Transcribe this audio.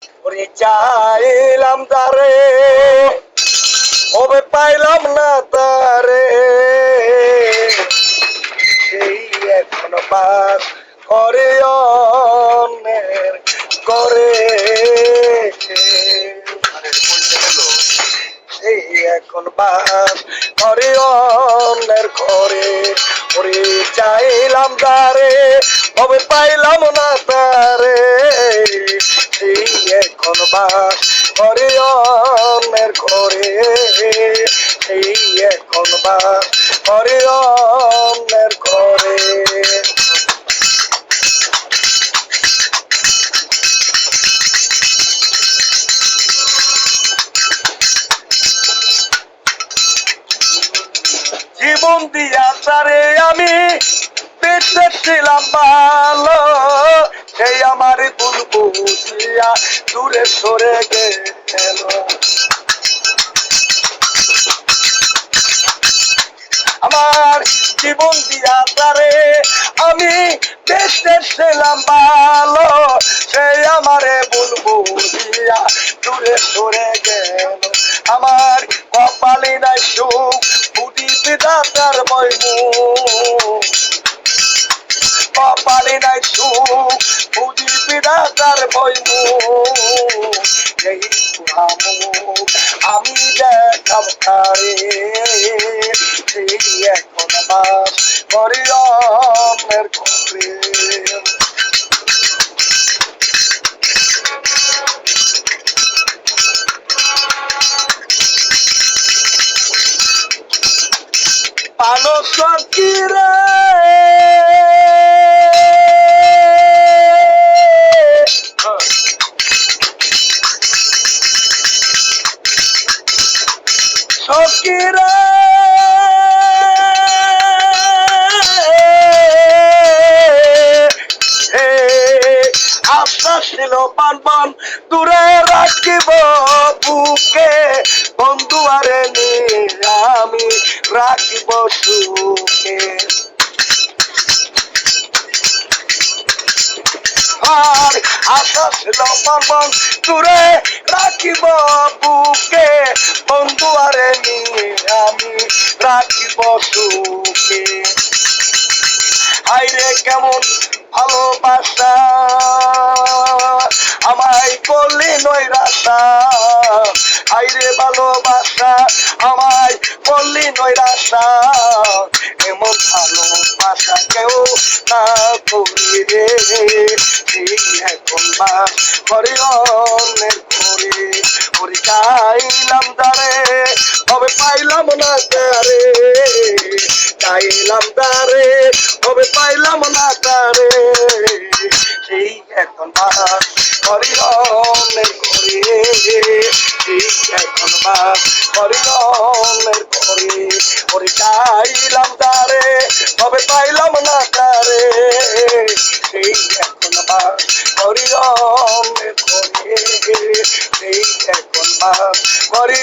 ওরে চাইলাম তারে ওবে পাইলাম না তারে সেই এখন বাস করে অন্যের করে সেই এখন বাস করে অন্যের করে ওরে চাইলাম তারে ওবে পাইলাম না তারে সেই এখন বাস করে অন্যের করে সেই এখন বাস করে অন্যের করে জীবন দিয়া তারে আমি বেঁচেছিলাম ভালো সেই আমার ভুল বুঝিয়া দূরে সরে গেল আমার জীবন দিয়া তারে আমি বেঁচেছিলাম ভালো সেই আমারে ভুল বুঝিয়া দূরে সরে গেল আমার কপালে নাই সুখ বুঝি বিধাতার ময়মুখ কপালে নাই সুখ বুঝি বিধাতার ময়মুখ এই আমি দেখাব তারে সেই এখন বাস করে অন্যের করে পানো সকিরে সকিরে আশা ছিল পান পান দূরে রাখিব বুকে বন্ধু আরে নিয়ে আমি রাখিব সুখে আর আশা ছিল পান পান দূরে রাখিব বুকে বন্ধু আরে নিয়ে আমি রাখিব সুখে হাইরে কেমন ভালোবাসা আমায় করলি নৈরাশা হাইরে ভালোবাসা আমায় করলি নৈরাশা এমন ভালোবাসা কেউ না করি রে এখন বাস করে অন্যের করে ওরে চাইলাম তারে তবে পাইলাম না তারে চাইলাম তারে তবে পাইলাম না তারে সেই এখন বাস করে অন্যের করে সেই এখন বাস করে অন্যের করে ওরে চাইলাম তারে তবে পাইলাম না তারে সেই এখন বাস করে অন্যের করে সেই এখন বাস করে